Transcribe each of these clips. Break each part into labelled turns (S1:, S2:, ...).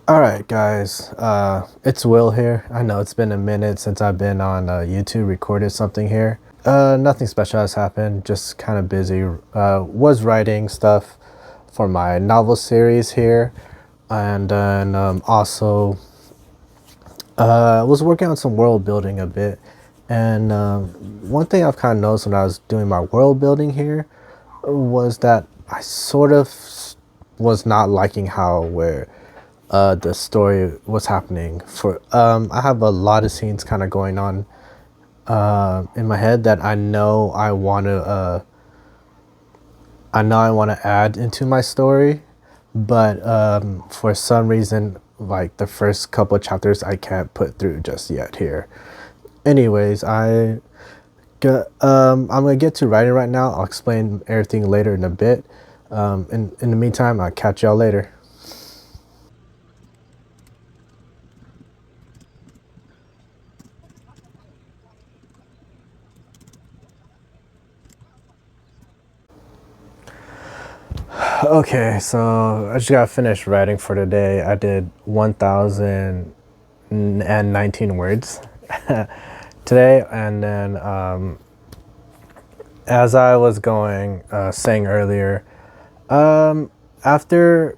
S1: All right, guys. It's Will here. I know it's been a minute since I've been on YouTube, recorded something here. Nothing special has happened. Just kind of busy. Was writing stuff for my novel series here, and then also was working on some world building a bit. And one thing I've kind of noticed when I was doing my world building here was that I sort of was not liking how where the story was happening. For I have a lot of scenes kind of going on in my head that I know I want to add into my story, but for some reason, like the first couple of chapters, I can't put through just yet here. Anyways, I'm gonna get to writing right now. I'll explain everything later in a bit. In the meantime, I'll catch y'all later. Okay, so I just got finished writing for today. I did 1,019 words today, and then as I was saying earlier, um, after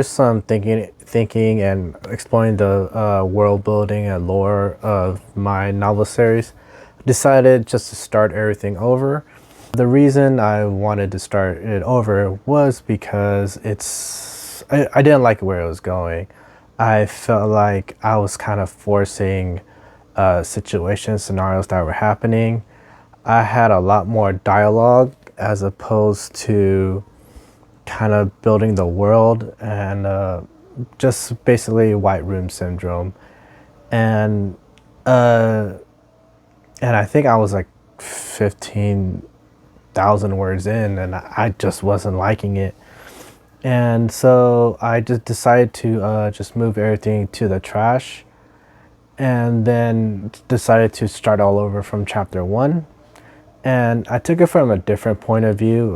S1: some thinking and exploring the world building and lore of my novel series, decided just to start everything over. The reason I wanted to start it over was because I didn't like where it was going. I felt like I was kind of forcing situations, scenarios that were happening. I had a lot more dialogue as opposed to kind of building the world and just basically white room syndrome. And uh, and I think I was like 15,000 words in, and I just wasn't liking it. And so I just decided to just move everything to the trash, and then decided to start all over from chapter one. And I took it from a different point of view.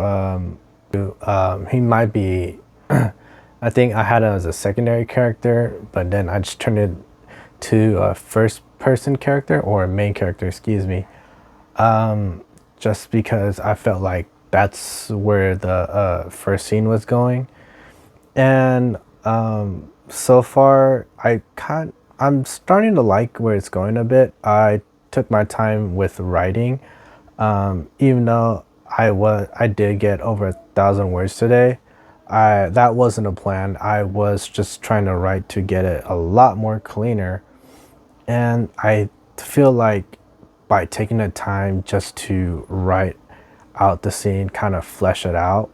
S1: He might be, I think I had him as a secondary character, but then I just turned it to a first person character or a main character, excuse me, just because I felt like that's where the first scene was going. And so far, I'm starting to like where it's going a bit. I took my time with writing, even though I did get over 1,000 words today. That wasn't a plan. I was just trying to write to get it a lot more cleaner, and I feel like by taking the time just to write out the scene, kind of flesh it out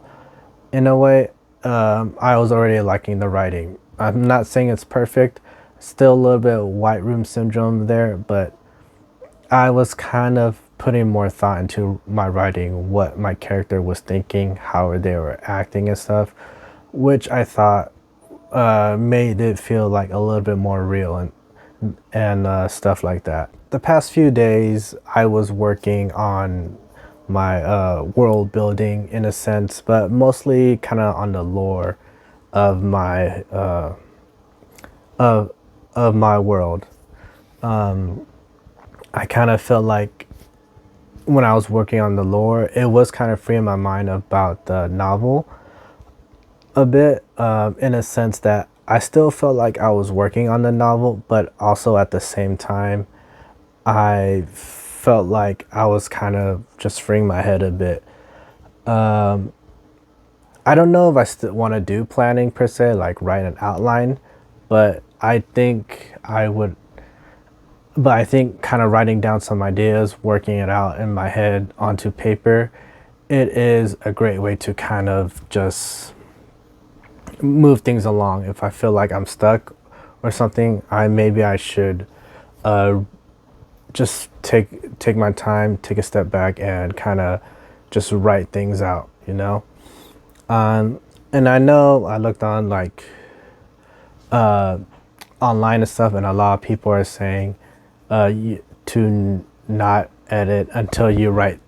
S1: in a way, I was already liking the writing. I'm not saying it's perfect, still a little bit of white room syndrome there, but I was kind of putting more thought into my writing, what my character was thinking, how they were acting and stuff, which I thought made it feel like a little bit more real and stuff like that. The past few days, I was working on my world building in a sense, but mostly kind of on the lore of my of my world. I kind of felt like when I was working on the lore, it was kind of freeing my mind about the novel a bit, in a sense that I still felt like I was working on the novel, but also at the same time, I felt like I was kind of just freeing my head a bit. I don't know if I still want to do planning per se, like write an outline, but I think kind of writing down some ideas, working it out in my head onto paper, it is a great way to kind of just move things along. If I feel like I'm stuck or something, I should uh, just take my time, take a step back, and kind of just write things out. You know. And I know I looked on like online and stuff, and a lot of people are saying not edit until you write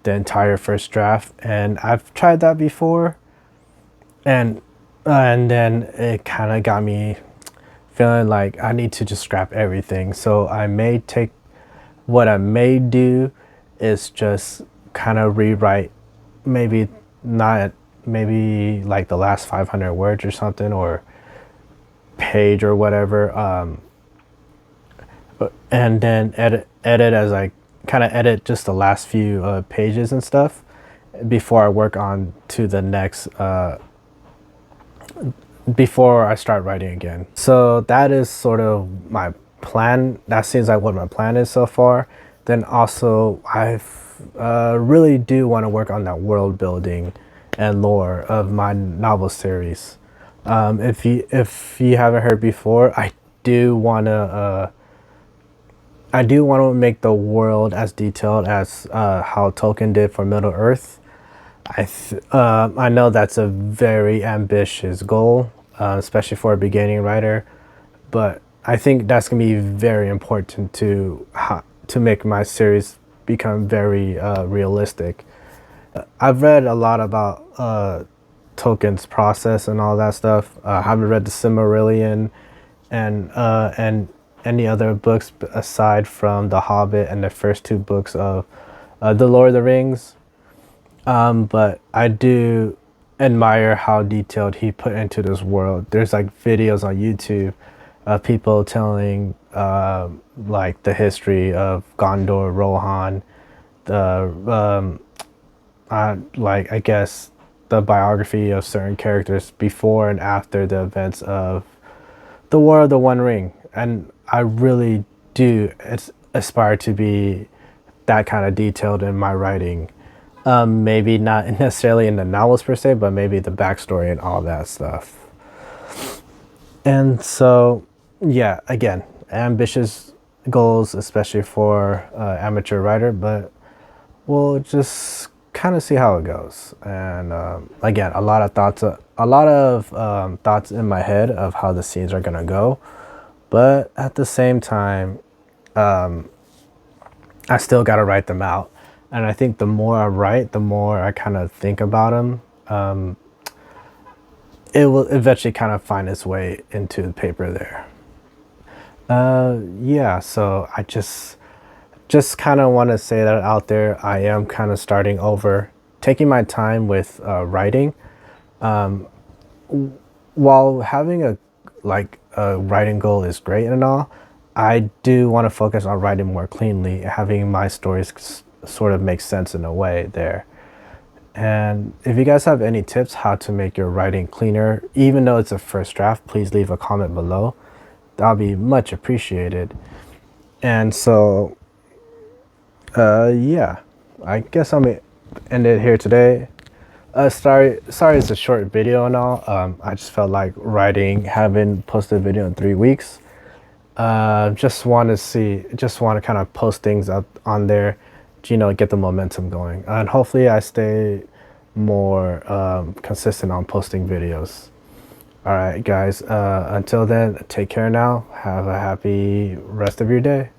S1: the entire first draft. And I've tried that before, and and then it kind of got me feeling like I need to just scrap everything. So what I may do is just kind of rewrite, maybe not, maybe like the last 500 words or something, or page or whatever, and then edit as I kind of edit just the last few pages and stuff before I work on to the next before I start writing again. So that is sort of my plan. That seems like what my plan is so far. Then also really do want to work on that world building and lore of my novel series. If you haven't heard before, I do want to make the world as detailed as how Tolkien did for Middle Earth. I know that's a very ambitious goal, especially for a beginning writer, but I think that's gonna be very important to make my series become very realistic. I've read a lot about Tolkien's process and all that stuff. I haven't read the Silmarillion and any other books aside from The Hobbit and the first two books of The Lord of the Rings. But I do admire how detailed he put into this world. There's like videos on YouTube of people telling like the history of Gondor, Rohan, the like I guess the biography of certain characters before and after the events of the War of the One Ring. And I really do aspire to be that kind of detailed in my writing. Maybe not necessarily in the novels per se, but maybe the backstory and all that stuff. And so, yeah, again, ambitious goals, especially for amateur writer, but we'll just kind of see how it goes. And again, a lot of thoughts in my head of how the scenes are gonna go, but at the same time, I still gotta write them out. And I think the more I write, the more I kind of think about them. It will eventually kind of find its way into the paper there. Yeah, so I just kind of want to say that out there. I am kind of starting over, taking my time with writing. While having a writing goal is great and all, I do want to focus on writing more cleanly, having my stories sort of make sense in a way there. And if you guys have any tips how to make your writing cleaner, even though it's a first draft, please leave a comment below. That'll be much appreciated. And so, yeah, I guess I'm gonna end it here today. Sorry, it's a short video and all. I just felt like writing, haven't posted a video in 3 weeks. Just want to kind of post things up on there, get the momentum going, and hopefully I stay more consistent on posting videos. All right, guys, until then, take care now. Have a happy rest of your day.